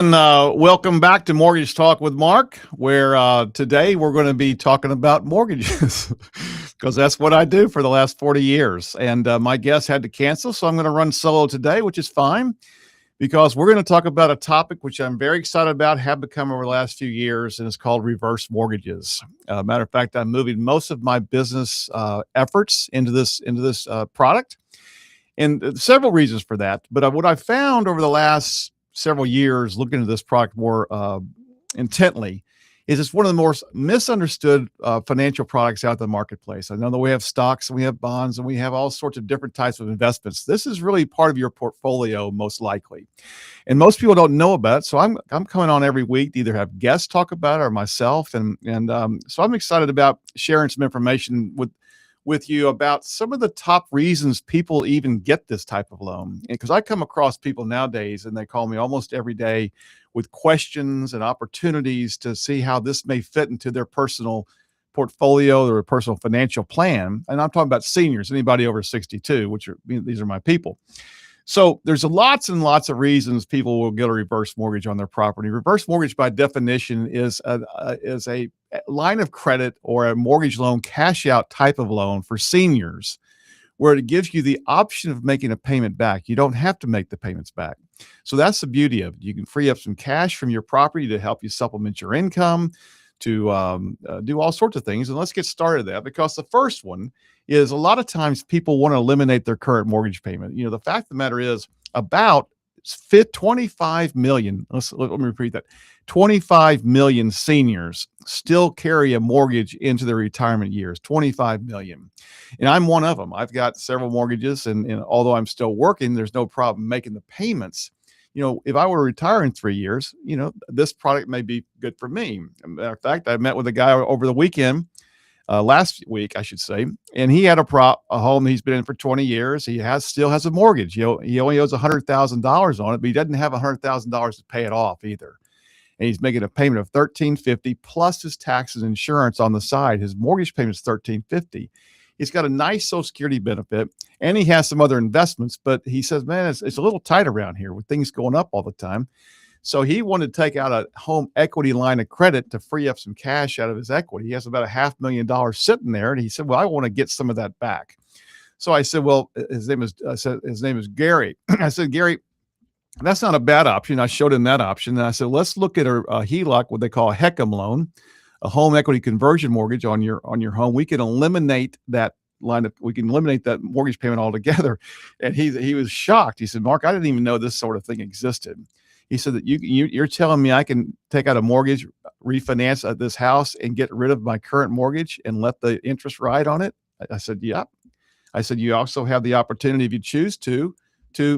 And welcome back to Mortgage Talk with Mark, where today we're going to be talking about mortgages because that's what I do for the last 40 years. And my guest had to cancel, so I'm going to run solo today, which is fine because we're going to talk about a topic which I'm very excited about, have become over the last few years, and it's called reverse mortgages. Matter of fact, I'm moving most of my business efforts into this product, and several reasons for that. But what I found over the last several years, looking at this product more intently, is it's one of the most misunderstood financial products out in the marketplace. I know that we have stocks and we have bonds and we have all sorts of different types of investments. This is really part of your portfolio, most likely, and most people don't know about it. So I'm coming on every week to either have guests talk about it or myself, and so I'm excited about sharing some information with you about some of the top reasons people even get this type of loan. Because I come across people nowadays and they call me almost every day with questions and opportunities to see how this may fit into their personal portfolio or a personal financial plan. And I'm talking about seniors, anybody over 62, which are, these are my people. So there's lots and lots of reasons people will get a reverse mortgage on their property. Reverse mortgage, by definition, is a line of credit or a mortgage loan cash out type of loan for seniors, where it gives you the option of making a payment back. You don't have to make the payments back. So that's the beauty of it. You can free up some cash from your property to help you supplement your income, to do all sorts of things. And let's get started with that, because the first one is a lot of times people want to eliminate their current mortgage payment. The fact of the matter is about 25 million, let me repeat that, 25 million seniors still carry a mortgage into their retirement years, 25 million. And I'm one of them. I've got several mortgages, and although I'm still working, there's no problem making the payments. If I were to retire in 3 years, this product may be good for me. As a matter of fact, I met with a guy over the weekend, last week, I should say, and he had a home he's been in for 20 years. He still has a mortgage. He only owes $100,000 on it, but he doesn't have $100,000 to pay it off either. And he's making a payment of $1,350 plus his taxes and insurance on the side. His mortgage payment is $1,350. He's got a nice Social Security benefit, and he has some other investments, but he says, man, it's a little tight around here with things going up all the time. So he wanted to take out a home equity line of credit to free up some cash out of his equity. He has about $500,000 sitting there, and he said, well, I want to get some of that back. So I said, well, his name is Gary. I said, Gary, that's not a bad option. I showed him that option. And I said, let's look at a HELOC, what they call a HECM loan, a home equity conversion mortgage on your home. We can eliminate that mortgage payment altogether. And he was shocked. He said, Mark, I didn't even know this sort of thing existed. He said that you're telling me I can take out a mortgage, refinance this house, and get rid of my current mortgage and let the interest ride on it? I said, yeah. I said, you also have the opportunity, if you choose to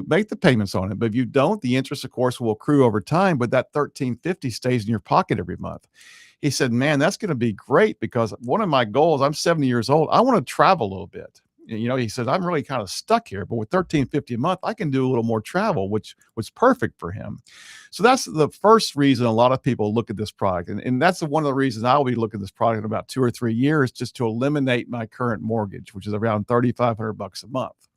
make the payments on it. But if you don't, the interest, of course, will accrue over time, but that $1,350 stays in your pocket every month. He said, man, that's going to be great, because one of my goals, I'm 70 years old, I want to travel a little bit. He said, I'm really kind of stuck here, but with $1,350 a month, I can do a little more travel, which was perfect for him. So that's the first reason a lot of people look at this product. And that's one of the reasons I'll be looking at this product in about 2 or 3 years, just to eliminate my current mortgage, which is around $3,500 a month.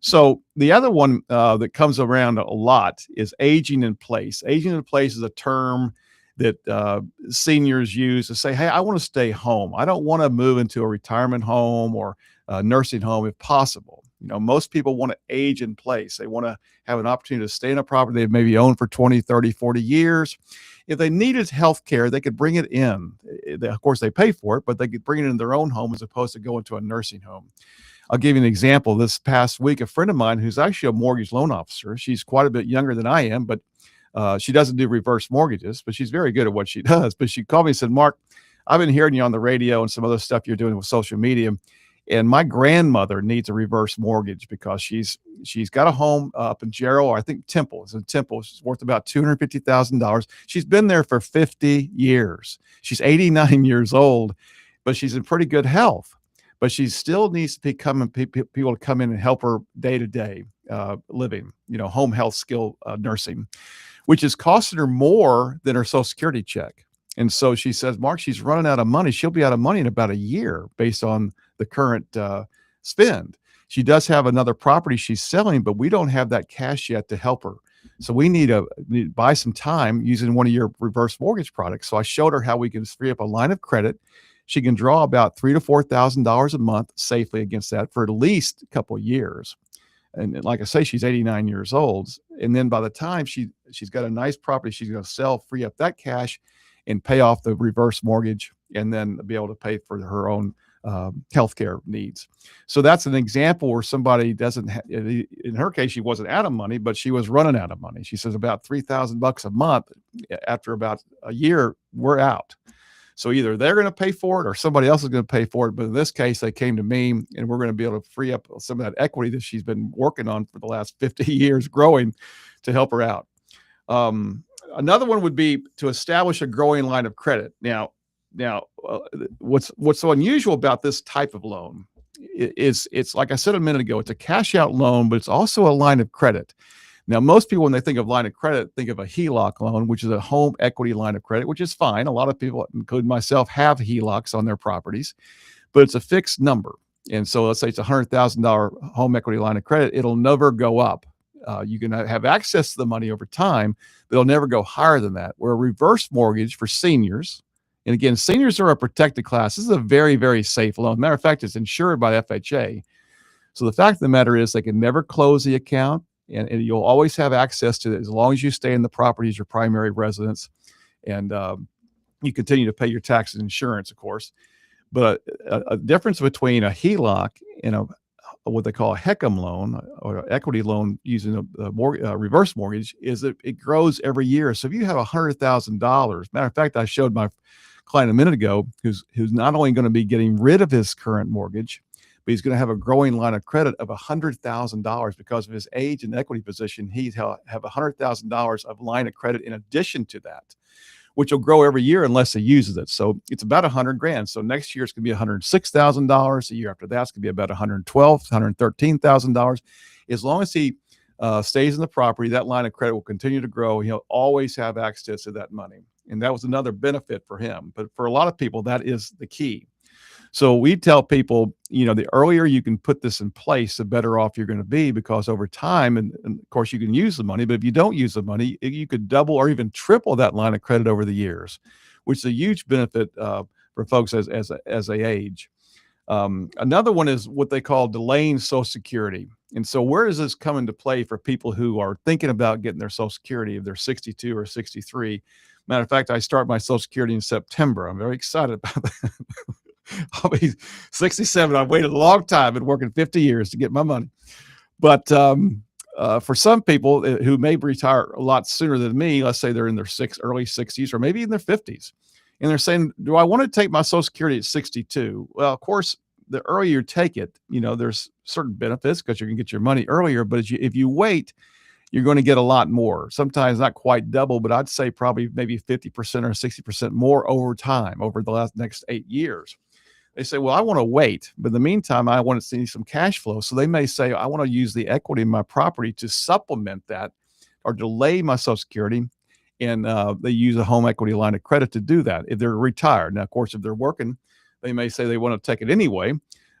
So the other one that comes around a lot is aging in place. Aging in place is a term that seniors use to say, hey, I want to stay home. I don't want to move into a retirement home or a nursing home if possible. Most people want to age in place. They want to have an opportunity to stay in a property they've maybe owned for 20, 30, 40 years. If they needed health care, they could bring it in. Of course, they pay for it, but they could bring it in their own home as opposed to going to a nursing home. I'll give you an example. This past week, a friend of mine who's actually a mortgage loan officer, she's quite a bit younger than I am, but she doesn't do reverse mortgages, but she's very good at what she does. But she called me and said, Mark, I've been hearing you on the radio and some other stuff you're doing with social media, and my grandmother needs a reverse mortgage because she's got a home up in Jarrow, or I think Temple. It's in Temple. It's worth about $250,000. She's been there for 50 years. She's 89 years old, but she's in pretty good health. But she still needs to people to come in and help her day to day living, home health skill nursing, which is costing her more than her Social Security check. And so she says, Mark, she's running out of money. She'll be out of money in about a year based on the current spend. She does have another property she's selling, but we don't have that cash yet to help her. So we need to buy some time using one of your reverse mortgage products. So I showed her how we can free up a line of credit. She can draw about $3,000 to $4,000 a month safely against that for at least a couple of years. And like I say, she's 89 years old. And then by the time she's got a nice property, she's going to sell, free up that cash, and pay off the reverse mortgage, and then be able to pay for her own healthcare needs. So that's an example where somebody doesn't. In her case, she wasn't out of money, but she was running out of money. She says about $3,000 a month. After about a year, we're out. So either they're going to pay for it or somebody else is going to pay for it. But in this case, they came to me, and we're going to be able to free up some of that equity that she's been working on for the last 50 years growing to help her out. Another one would be to establish a growing line of credit. Now, what's so unusual about this type of loan is it's like I said a minute ago, it's a cash out loan, but it's also a line of credit. Now, most people, when they think of line of credit, think of a HELOC loan, which is a home equity line of credit, which is fine. A lot of people, including myself, have HELOCs on their properties, but it's a fixed number. And so let's say it's a $100,000 home equity line of credit. It'll never go up. You can have access to the money over time, but it'll never go higher than that. Where a reverse mortgage for seniors, and again, seniors are a protected class. This is a very, very safe loan. Matter of fact, it's insured by FHA. So the fact of the matter is they can never close the account, and you'll always have access to it as long as you stay in the property as your primary residence, and you continue to pay your taxes and insurance, of course. But a difference between a HELOC and what they call a HECM loan or an equity loan using a reverse mortgage is that it grows every year. So if you have $100,000, matter of fact, I showed my client a minute ago who's not only going to be getting rid of his current mortgage, but he's going to have a growing line of credit of $100,000 because of his age and equity position. He'd have $100,000 of line of credit in addition to that, which will grow every year unless he uses it. So it's about $100,000. So next year it's going to be $106,000. The year after that, it's going to be about $112,000, $113,000. As long as he stays in the property, that line of credit will continue to grow. He'll always have access to that money. And that was another benefit for him. But for a lot of people, that is the key. So we tell people, the earlier you can put this in place, the better off you're going to be, because over time, and of course you can use the money, but if you don't use the money, you could double or even triple that line of credit over the years, which is a huge benefit for folks as they age. Another one is what they call delaying Social Security. And so where does this come into play for people who are thinking about getting their Social Security if they're 62 or 63? Matter of fact, I start my Social Security in September. I'm very excited about that. I'll be 67. I've waited a long time, been working 50 years to get my money. But for some people who may retire a lot sooner than me, let's say they're in their early 60s or maybe in their 50s, and they're saying, do I want to take my Social Security at 62? Well, of course, the earlier you take it, there's certain benefits because you can get your money earlier. But if you wait, you're going to get a lot more. Sometimes not quite double, but I'd say probably maybe 50% or 60% more over time, over the next 8 years. They say, well, I want to wait, but in the meantime, I want to see some cash flow. So they may say, I want to use the equity in my property to supplement that or delay my Social Security. And they use a home equity line of credit to do that if they're retired. Now, of course, if they're working, they may say they want to take it anyway,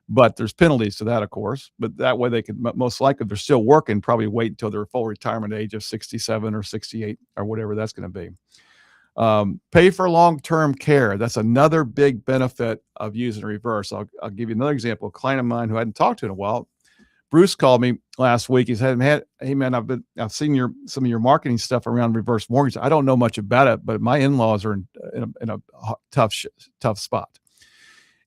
but there's penalties to that, of course. But that way they could most likely, if they're still working, probably wait until their full retirement age of 67 or 68 or whatever that's going to be. Pay for long-term care. That's another big benefit of using reverse. I'll give you another example. A client of mine who I hadn't talked to in a while, Bruce, called me last week. He said, hey man, I've seen some of your marketing stuff around reverse mortgage. I don't know much about it, but my in-laws are in a tough spot.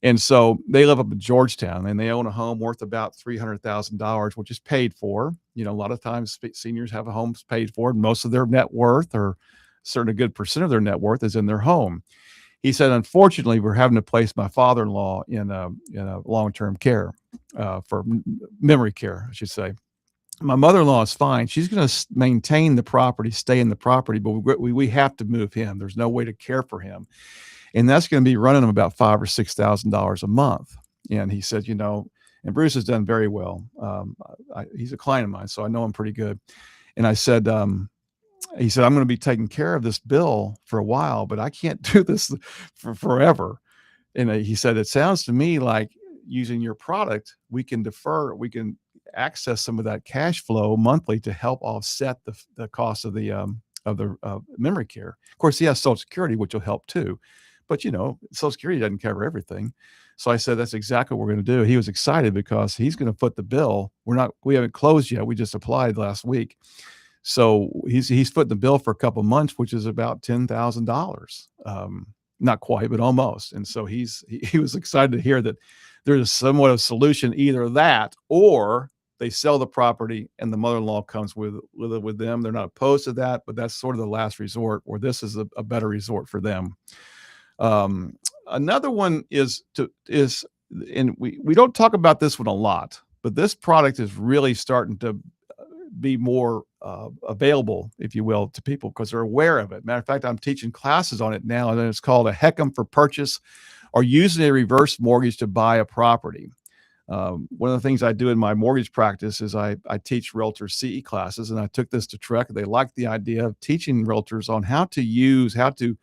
And so they live up in Georgetown, and they own a home worth about $300,000, which is paid for. A lot of times seniors have a home paid for, and most of their net worth, or certainly a good percent of their net worth, is in their home. He said, unfortunately, we're having to place my father-in-law in a long-term care for memory care, I should say. My mother-in-law is fine. She's going to maintain the property, stay in the property, but we have to move him. There's no way to care for him. And that's going to be running him about $5,000 or $6,000 a month. And he said, and Bruce has done very well. He's a client of mine, so I know him pretty good. And I said, he said, I'm going to be taking care of this bill for a while, but I can't do this for forever. And he said, it sounds to me like using your product, we can defer, we can access some of that cash flow monthly to help offset the cost of the memory care. Of course, he has Social Security, which will help too, but Social Security doesn't cover everything. So I said, that's exactly what we're going to do. He was excited because he's going to foot the bill. We haven't closed yet. We just applied last week. So he's footing the bill for a couple months, which is about $10,000. Not quite, but almost. And so he was excited to hear that there's somewhat of a solution, either that or they sell the property and the mother-in-law comes with them. They're not opposed to that, but that's sort of the last resort, or this is a better resort for them. Another one and we don't talk about this one a lot, but this product is really starting to be more available, if you will, to people because they're aware of it. Matter of fact, I'm teaching classes on it now, and it's called a HECM for purchase, or using a reverse mortgage to buy a property. One of the things I do in my mortgage practice is I teach realtors CE classes, and I took this to Trek. They liked the idea of teaching realtors on how to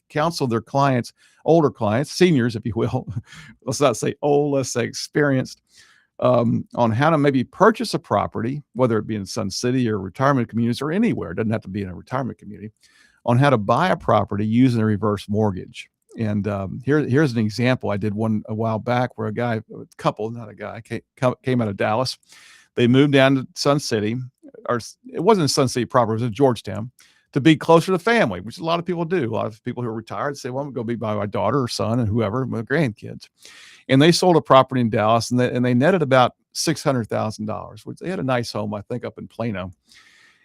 counsel their clients, older clients, seniors, if you will. Let's not say old, let's say experienced, on how to maybe purchase a property, whether it be in Sun City or retirement communities or anywhere. It doesn't have to be in a retirement community, on how to buy a property using a reverse mortgage. And here's an example. I did one a while back where a couple, came out of Dallas. They moved down to Sun City, or it wasn't Sun City proper, it was in Georgetown, to be closer to family, which a lot of people do. A lot of people who are retired say, well, I'm going to go be by my daughter or son and whoever, my grandkids. And they sold a property in Dallas, and they netted about $600,000, which they had a nice home, I think, up in Plano.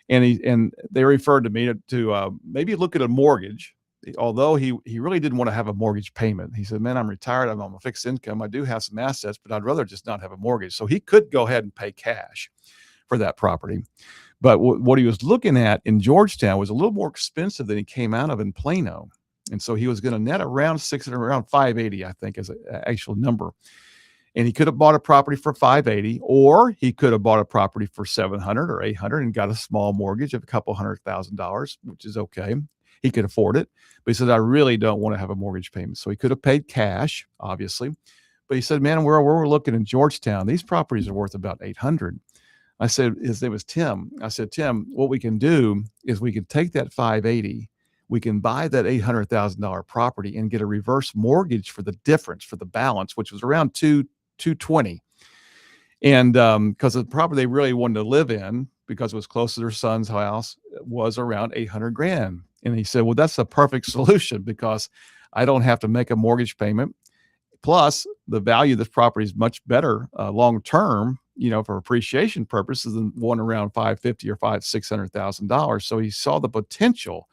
And they referred to me to maybe look at a mortgage, although he really didn't want to have a mortgage payment. He said, man, I'm retired. I'm on a fixed income. I do have some assets, but I'd rather just not have a mortgage. So he could go ahead and pay cash for that property. But what he was looking at in Georgetown was a little more expensive than he came out of in Plano. And so he was going to net around 580, I think, as an actual number. And he could have bought a property for 580, or he could have bought a property for 700 or 800 and got a small mortgage of a couple $100,000, which is okay. He could afford it. But he said, I really don't want to have a mortgage payment. So he could have paid cash, obviously. But he said, man, where we're looking in Georgetown, these properties are worth about 800. I said, his name was Tim. I said, Tim, what we can do is we can take that 580, we can buy that $800,000 property and get a reverse mortgage for the difference, for the balance, which was around 220. And because the property they really wanted to live in, because it was close to their son's house, was around 800 grand. And he said, well, that's a perfect solution because I don't have to make a mortgage payment. Plus, the value of this property is much better long term, for appreciation purposes, than one around 550 or $600,000. So he saw the potential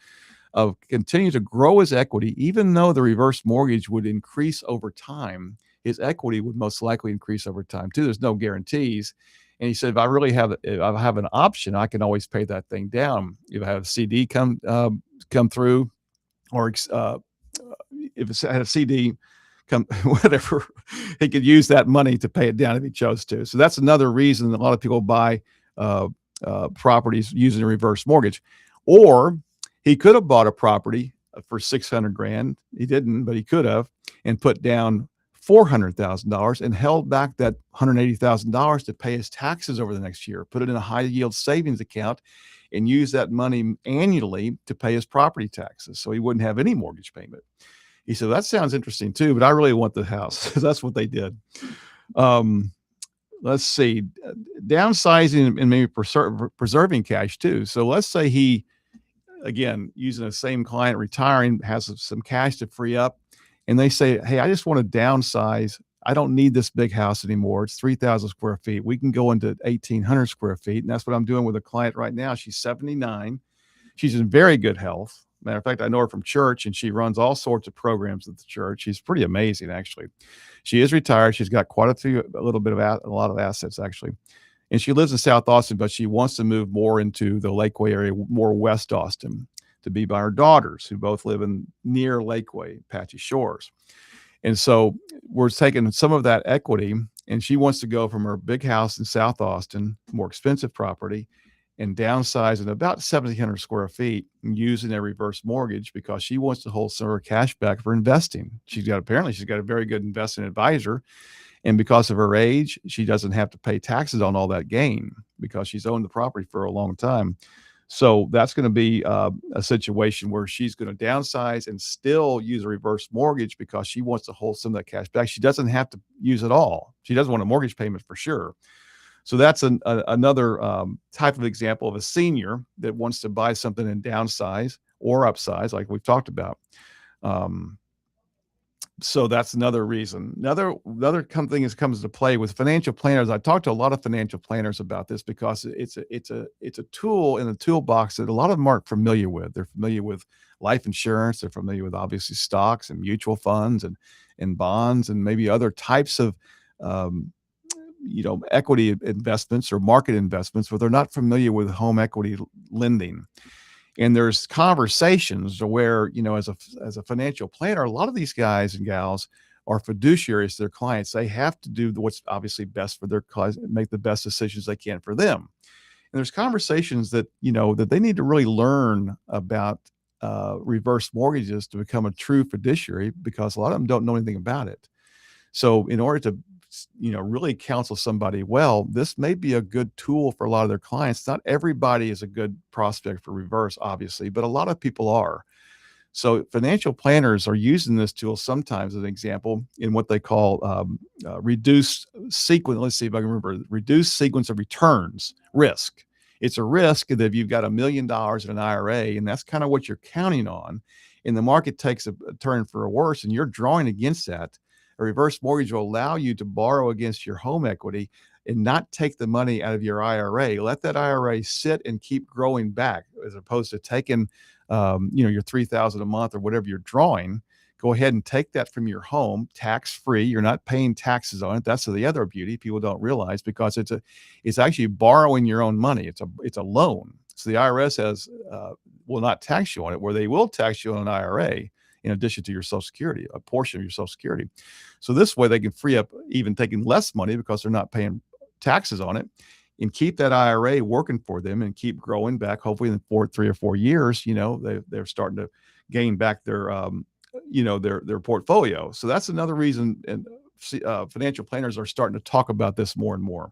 of continuing to grow his equity, even though the reverse mortgage would increase over time. His equity would most likely increase over time too. There's no guarantees. And he said, if I have an option, I can always pay that thing down. If I have a CD come through, or if it's had a CD come, whatever, he could use that money to pay it down if he chose to. So that's another reason that a lot of people buy properties using a reverse mortgage. Or he could have bought a property for 600 grand. He didn't, but he could have, and put down $400,000 and held back that $180,000 to pay his taxes over the next year, put it in a high yield savings account, and use that money annually to pay his property taxes. So he wouldn't have any mortgage payment. He said, that sounds interesting too, but I really want the house. That's what they did. Let's see, downsizing and maybe preserving cash too. So let's say he, again, using the same client, retiring, has some cash to free up. And they say, hey, I just want to downsize. I don't need this big house anymore. It's 3,000 square feet. We can go into 1,800 square feet. And that's what I'm doing with a client right now. She's 79. She's in very good health. Matter of fact, I know her from church, and she runs all sorts of programs at the church. She's pretty amazing, actually. She is retired. She's got a lot of assets, actually. And she lives in South Austin, but she wants to move more into the Lakeway area, more West Austin, to be by her daughters, who both live near Lakeway, Apache Shores. And so we're taking some of that equity, and she wants to go from her big house in South Austin, more expensive property, and downsizing about 1,700 square feet and using a reverse mortgage because she wants to hold some of her cash back for investing. She's got a very good investing advisor. And because of her age, she doesn't have to pay taxes on all that gain because she's owned the property for a long time. So that's going to be a situation where she's going to downsize and still use a reverse mortgage because she wants to hold some of that cash back. She doesn't have to use it all. She doesn't want a mortgage payment for sure. So that's another type of example of a senior that wants to buy something and downsize or upsize, like we've talked about. So that's another reason. Another thing that comes into play with financial planners. I talked to a lot of financial planners about this because it's a tool in the toolbox that a lot of them aren't familiar with. They're familiar with life insurance. They're familiar with obviously stocks and mutual funds and bonds and maybe other types of equity investments or market investments, but they're not familiar with home equity lending. And there's conversations where, as a financial planner, a lot of these guys and gals are fiduciaries to their clients. They have to do what's obviously best for their clients, make the best decisions they can for them. And there's conversations that, that they need to really learn about reverse mortgages to become a true fiduciary because a lot of them don't know anything about it. So in order to really counsel somebody well, this may be a good tool for a lot of their clients. Not everybody is a good prospect for reverse, obviously, but a lot of people are. So financial planners are using this tool sometimes as an example in what they call reduced sequence. Let's see if I can remember. Reduced sequence of returns risk. It's a risk that if you've got $1 million in an IRA, and that's kind of what you're counting on, and the market takes a turn for a worse, and you're drawing against that, a reverse mortgage will allow you to borrow against your home equity and not take the money out of your IRA. Let that IRA sit and keep growing back, as opposed to taking, your $3,000 a month or whatever you're drawing. Go ahead and take that from your home, tax free. You're not paying taxes on it. That's the other beauty people don't realize, because it's actually borrowing your own money. It's a loan. So the IRS will not tax you on it, where they will tax you on an IRA in addition to your Social Security, a portion of your Social Security. So this way they can free up even taking less money because they're not paying taxes on it, and keep that IRA working for them and keep growing back. Hopefully in 3 or 4 years, they're starting to gain back their portfolio. So that's another reason. And financial planners are starting to talk about this more and more.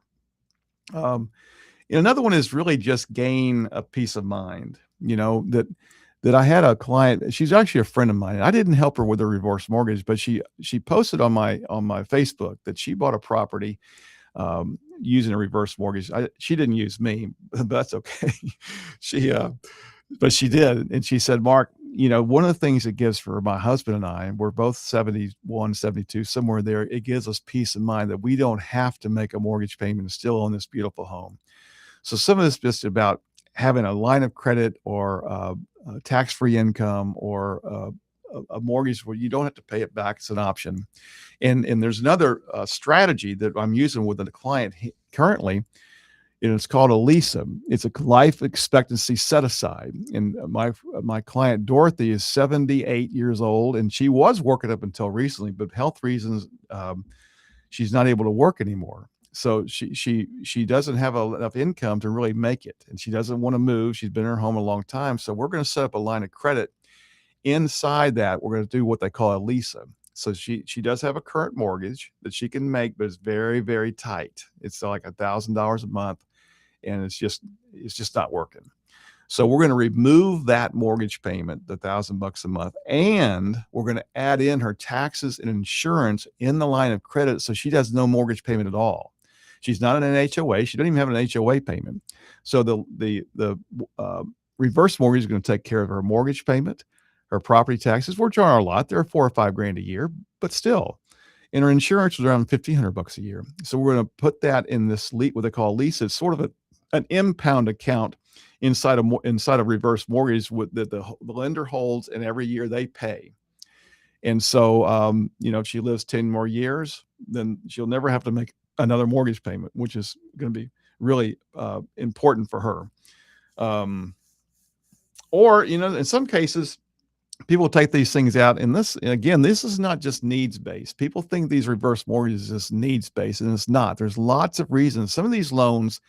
Another one is really just gain a peace of mind, that I had a client. She's actually a friend of mine. I didn't help her with her reverse mortgage, but she posted on my Facebook that she bought a property using a reverse mortgage. She didn't use me, but that's okay. But she did. And she said, Mark, one of the things it gives for my husband and I, and we're both 71, 72, somewhere there, it gives us peace of mind that we don't have to make a mortgage payment and still own this beautiful home. So some of this is just about having a line of credit or tax-free income or a mortgage where you don't have to pay it back. It's an option. And there's another strategy that I'm using with a client currently, and it's called a LISA. It's a life expectancy set aside. And my client Dorothy is 78 years old, and she was working up until recently, but health reasons, she's not able to work anymore. So she doesn't have enough income to really make it, and she doesn't want to move. She's been in her home a long time. So we're going to set up a line of credit. Inside that, we're going to do what they call a LISA. So she does have a current mortgage that she can make, but it's very, very tight. It's like $1,000 a month, and it's just not working. So we're going to remove that mortgage payment, the $1,000 a month, and we're going to add in her taxes and insurance in the line of credit, so she does no mortgage payment at all. She's not in an HOA. She doesn't even have an HOA payment. So the reverse mortgage is going to take care of her mortgage payment, her property taxes, which aren't a lot. They're $4,000 or $5,000 a year, but still. And her insurance was around $1,500 a year. So we're going to put that in this what they call LISA. It's sort of an impound account inside of reverse mortgage that the lender holds, and every year they pay. And so, if she lives 10 more years, then she'll never have to make another mortgage payment, which is going to be really important for her. Or, in some cases, people take these things out, and this is not just needs-based. People think these reverse mortgages is needs-based, and it's not. There's lots of reasons. Some of these loans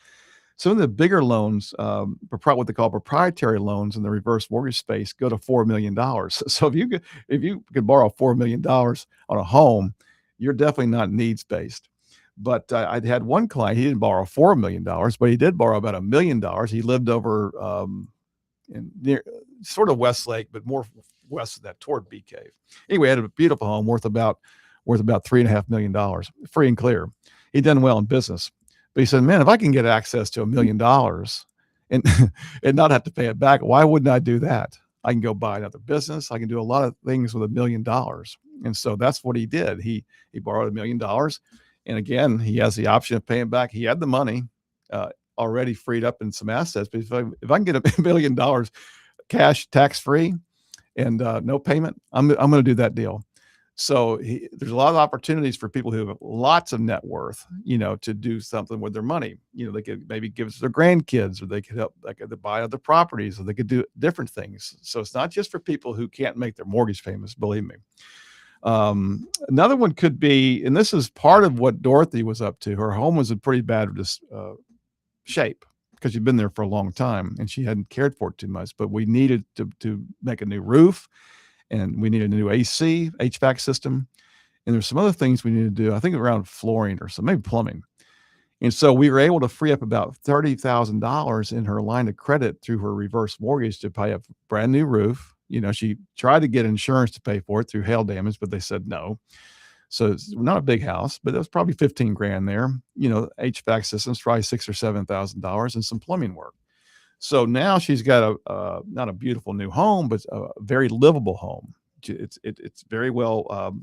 some of the bigger loans, what they call proprietary loans in the reverse mortgage space, go to $4 million. So if you could borrow $4 million on a home, you're definitely not needs based. But I'd had one client, he didn't borrow $4 million, but he did borrow about $1 million. He lived over in near sort of Westlake, but more west of that toward Bee Cave. Anyway, had a beautiful home worth about $3.5 million, free and clear. He done well in business, but he said, "Man, if I can get access to $1 million and and not have to pay it back, why wouldn't I do that? I can go buy another business. I can do a lot of things with $1 million." And so that's what he did. He borrowed $1 million, and again, he has the option of paying back. He had the money uh, already freed up in some assets, but if I can get $1 million cash tax free and no payment, I'm going to do that deal. So there's a lot of opportunities for people who have lots of net worth, to do something with their money. They could maybe give it to their grandkids, or they could help, like they buy other properties, or they could do different things. So it's not just for people who can't make their mortgage payments, believe me. Another one could be, and this is part of what Dorothy was up to. Her home was in pretty bad shape because she'd been there for a long time and she hadn't cared for it too much. But we needed to make a new roof, and we needed a new AC, HVAC system. And there's some other things we needed to do, I think around flooring or some, maybe plumbing. And so we were able to free up about $30,000 in her line of credit through her reverse mortgage to pay a brand new roof. She tried to get insurance to pay for it through hail damage, but they said no. So it's not a big house, but there was probably 15 grand there. HVAC systems, probably $6,000 or $7,000, and some plumbing work. So now she's got not a beautiful new home, but a very livable home. It's very well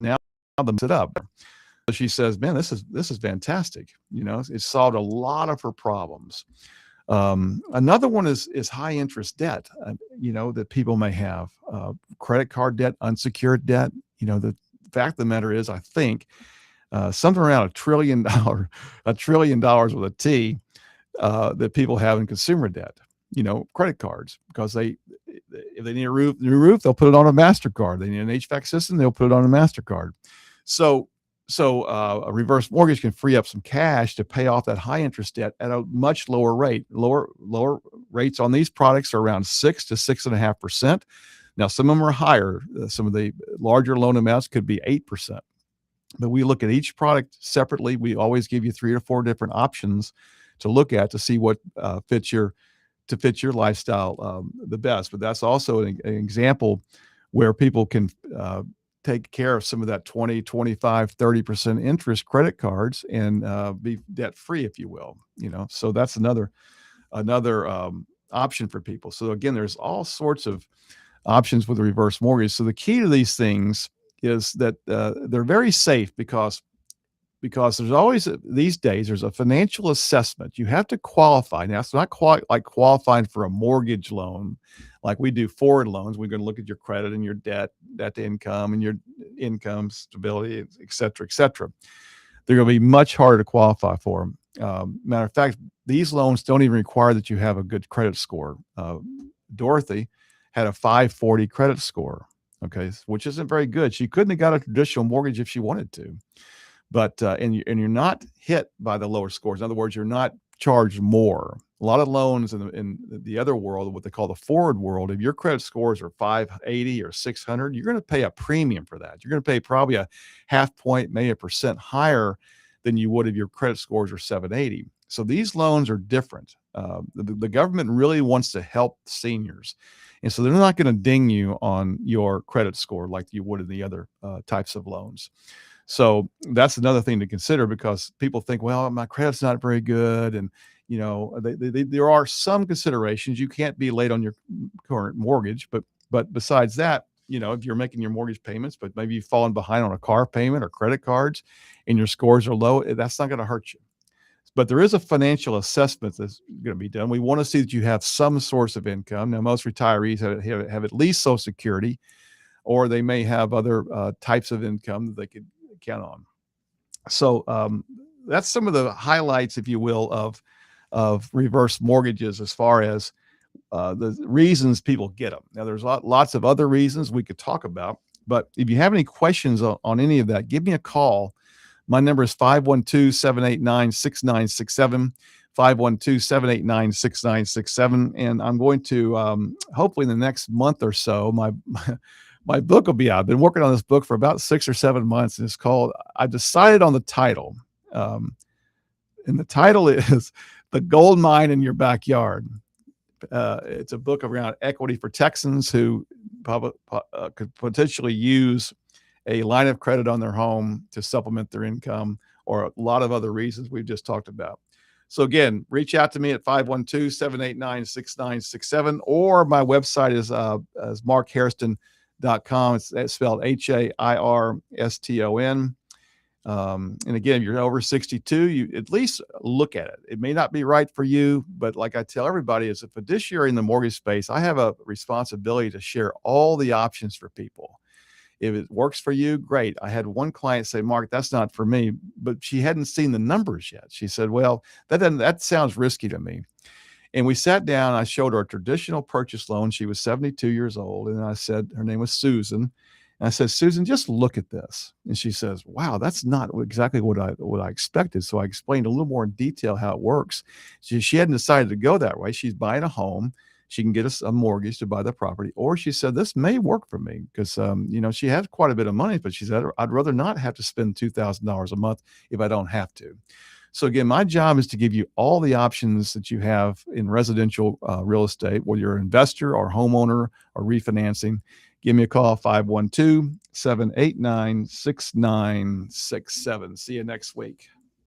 now them set up. So she says, "Man, this is fantastic." It solved a lot of her problems. Another one is high interest debt, that people may have, credit card debt, unsecured debt. The fact of the matter is, I think something around $1 trillion with a T, that people have in consumer debt, credit cards, because if they need new roof, they'll put it on a MasterCard. They need an HVAC system, they'll put it on a MasterCard. So a reverse mortgage can free up some cash to pay off that high interest debt at a much lower rate. Lower rates on these products are around 6 to 6.5%. Now, some of them are higher. Some of the larger loan amounts could be 8%. But we look at each product separately. We always give you 3 or 4 different options to look at to see what fits your lifestyle the best. But that's also an example where people can take care of some of that 20, 25, 30% interest credit cards and be debt free, if you will. So that's another option for people. So again, there's all sorts of options with a reverse mortgage. So the key to these things is that they're very safe because there's always these days there's a financial assessment. You have to qualify. Now, it's not like qualifying for a mortgage loan like we do forward loans. We're going to look at your credit and your debt to income and your income stability, et cetera, et cetera. They're going to be much harder to qualify for. Matter of fact, these loans don't even require that you have a good credit score. Dorothy had a 540 credit score, okay, which isn't very good. She couldn't have got a traditional mortgage if she wanted to. But and you're not hit by the lower scores. In other words, you're not charged more. A lot of loans in the other world, what they call the forward world, if your credit scores are 580 or 600, you're going to pay a premium for that. You're going to pay probably a half point, maybe a percent higher than you would if your credit scores are 780. So these loans are different. The government really wants to help seniors. And so they're not going to ding you on your credit score like you would in the other types of loans. So that's another thing to consider, because people think, well, my credit's not very good. And, there are some considerations. You can't be late on your current mortgage. But besides that, if you're making your mortgage payments, but maybe you've fallen behind on a car payment or credit cards and your scores are low, that's not going to hurt you. But there is a financial assessment that's going to be done. We want to see that you have some source of income. Now, most retirees have at least Social Security, or they may have other types of income that they could count on. So that's some of the highlights, if you will, of reverse mortgages as far as the reasons people get them. Now, there's lots of other reasons we could talk about, But if you have any questions on any of that, give me a call. My number is 512-789-6967, 512-789-6967. And I'm going to, hopefully in the next month or so, my book will be out. I've been working on this book for about 6 or 7 months, and it's called, I decided on the title. Um, and the title is The Gold Mine in Your Backyard. It's a book around equity for Texans who could potentially use a line of credit on their home to supplement their income, or a lot of other reasons we've just talked about. So again, reach out to me at 512-789-6967, or my website is markhairston.com. It's spelled Hairston. And again, if you're over 62, you at least look at it. It may not be right for you, but like I tell everybody, as a fiduciary in the mortgage space, I have a responsibility to share all the options for people. If it works for you, great. I had one client say, Mark, that's not for me, but she hadn't seen the numbers yet. She said, well, that sounds risky to me. And we sat down, I showed her a traditional purchase loan. She was 72 years old. And I said, her name was Susan. And I said, Susan, just look at this. And she says, wow, that's not exactly what I expected. So I explained a little more in detail how it works. She hadn't decided to go that way. She's buying a home. She can get a mortgage to buy the property. Or she said, this may work for me because, she has quite a bit of money, but she said, I'd rather not have to spend $2,000 a month if I don't have to. So again, my job is to give you all the options that you have in residential real estate, whether you're an investor or homeowner or refinancing. Give me a call, 512-789-6967. See you next week.